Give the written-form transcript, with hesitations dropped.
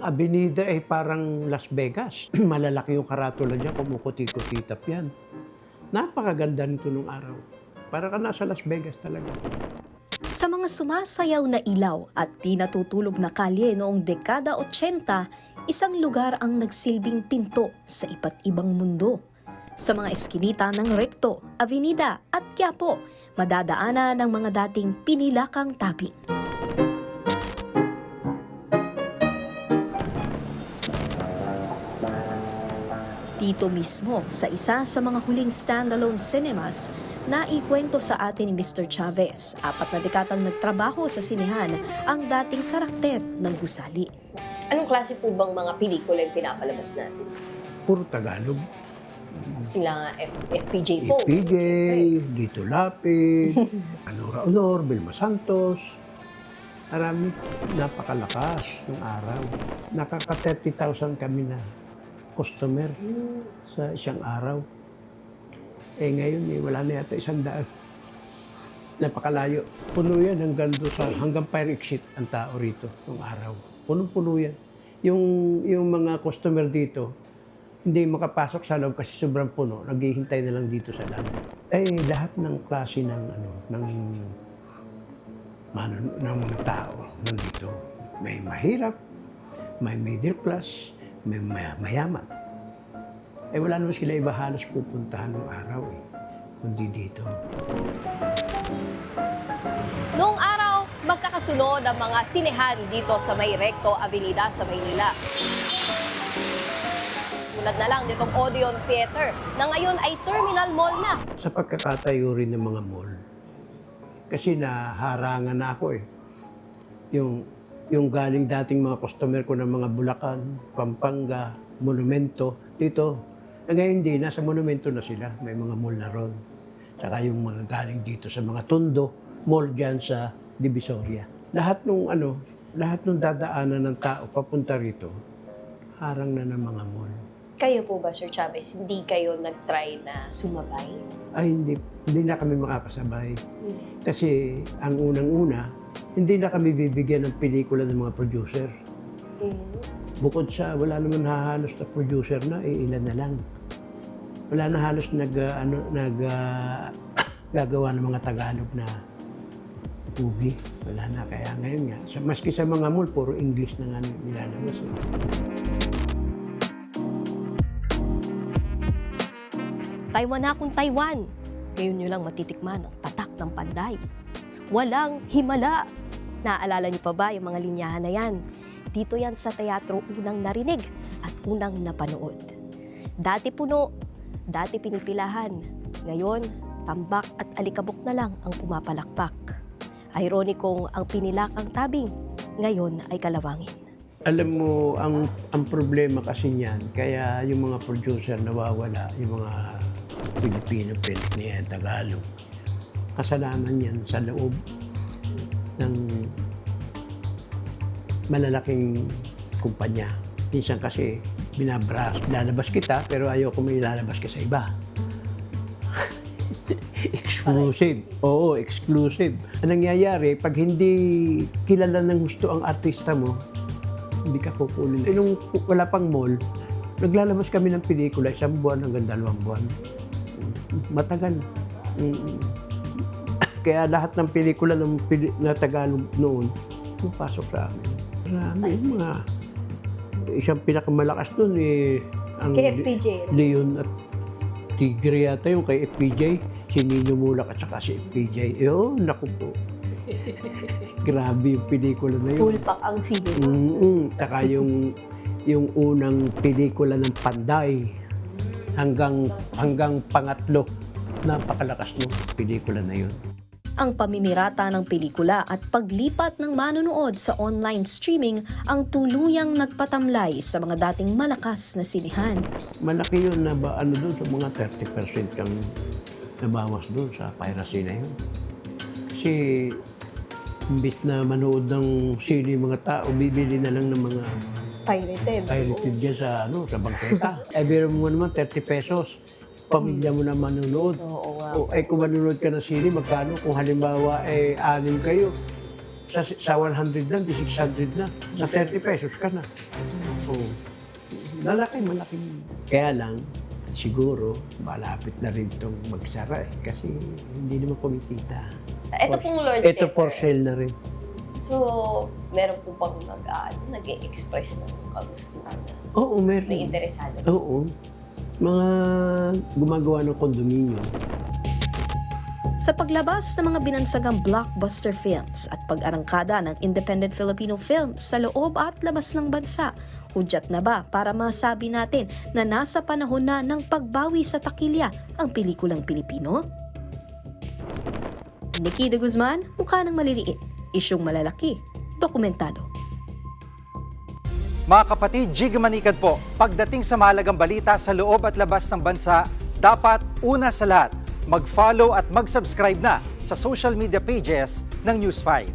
abenida ay parang Las Vegas. Malalaki yung karatula dyan, kumukuti-kutitap yan. Napakaganda nito nung araw. Para ka nasa Las Vegas talaga. Sa mga sumasayaw na ilaw at di natutulog na kalye noong dekada 80, isang lugar ang nagsilbing pinto sa iba't ibang mundo. Sa mga eskinita ng Recto, Avenida at Quiapo, madadaanan ng mga dating pinilakang tabing. Dito mismo, sa isa sa mga huling standalone cinemas, naikwento sa atin ni Mr. Chavez, 4 na dekadang nagtrabaho sa sinehan ang dating karakter ng gusali. Anong klase po bang mga pelikula yung pinapalabas natin? Puro Tagalog. Sila FPJ po. FPJ, Lito Lapid, Anora Honor, Vilma Santos. Marami, napakalakas ng araw. Nakaka 30,000 kami na customer sa isang araw. Eh ngayon, wala na yata 100. Napakalayo. Puno yan hanggang fire exit ang tao rito ng araw. Punong-puno yan. Yung mga customer dito, hindi makapasok sa loob kasi sobrang puno. Naghihintay na lang dito sa loob. Eh, lahat ng klase ng mga tao nandito. May mahirap, may middle class, may mayaman. Eh wala naman sila iba halos pupuntahan ng araw eh, kundi dito. Noong araw, magkakasunod ang mga sinehan dito sa may Recto Avenida sa Maynila. Tulad na lang nitong Odeon Theater na ngayon ay Terminal Mall na. Sa pagkakatayo rin ng mga mall, kasi naharangan na ako eh. Yung galing dating mga customer ko ng mga Bulacan, Pampanga, Monumento, dito. Ngayon hindi, nasa Monumento na sila. May mga mall na ron. Saka yung mga galing dito sa mga Tondo, mall dyan sa Divisoria. Lahat nung dadaanan ng tao papunta rito, harang na ng mga mall. Kayo po ba, Sir Chavez, hindi kayo nag-try na sumabay? Ay, hindi na kami makakasabay. Kasi ang unang-una, hindi na kami bibigyan ng pelikula ng mga producer. Bukod sa wala naman halos na producer na, ilan na lang. Wala na halos gagawa ng mga Tagalog na movie. Wala na. Kaya ngayon nga, maski sa mga mall, puro English na nga nilalabas. Taiwan na akong Taiwan. Ngayon nyo lang matitikman ang tatak ng Panday. Walang himala. Naaalala niyo pa ba yung mga linyahan na yan? Dito yan sa teatro unang narinig at unang napanood. Dati puno, dati pinipilahan. Ngayon, tambak at alikabok na lang ang pumapalakpak. Ironikong ang pinilakang tabing, ngayon ay kalawangin. Alam mo, ang problema kasi niyan, kaya yung mga producer nawawala, yung mga Filipino films niya, Tagalog. Kasalanan yan sa loob ng malalaking kumpanya. Minsan kasi lalabas kita, pero ayoko may lalabas ka sa iba. Exclusive. Oo, exclusive. Ang nangyayari, pag hindi kilala ng gusto ang artista mo, hindi ka kukunin. Nung wala pang mall, naglalabas kami ng pelikula 1 buwan hanggang 2 buwan. Matagal. Kaya lahat ng pelikula na Tagalog noon, pumapasok sa amin. Marami mga isang pinakamalakas doon ang Kay FPJ. Leon at Tigre yata yung kay FPJ, si Nino Mulak at saka si FPJ. Naku po. Grabe yung pelikula na yun. Full pack ang sine. Taka yung unang pelikula ng Panday hanggang pangatlo. Napakalakas ng pelikula na yun. Ang pamimirata ng pelikula at paglipat ng manonood sa online streaming ang tuluyang nagpatamlay sa mga dating malakas na sinehan. Malaki yun na doon sa mga 30% kang nabawas doon sa piracy na yun. Kasi imbis na manood ng sine mga tao, bibili na lang ng mga pirated dyan sa bangketa. Biro mo naman 30 pesos. Pamilya mo na manonood. Oo nga. Kung manonood ka ng sine, magkano? Kung halimbawa 6 kayo, sa 100 lang, di 600 na. Sa 30 pesos ka na. Oo. Malaki. Kaya lang, siguro, malapit na rin itong magsara eh. Kasi hindi naman kumikita. Ito pong Lord's Ito Temple. for sale na rin. So, meron po bang nag-e-express ng kagustuhan na Oo, meron. may interesado? Oo. Mga gumagawa ng kondominyo. Sa paglabas ng mga binansagang blockbuster films at pag-arangkada ng independent Filipino films sa loob at labas ng bansa, hudyat na ba para masabi natin na nasa panahon na ng pagbawi sa takilya ang pelikulang Pilipino? Nikki de Guzman, mukha ng maliliit, isyong malalaki, dokumentado. Mga kapatid, Jig Manikad po. Pagdating sa mahalagang balita sa loob at labas ng bansa, dapat una sa lahat, mag-follow at mag-subscribe na sa social media pages ng News 5.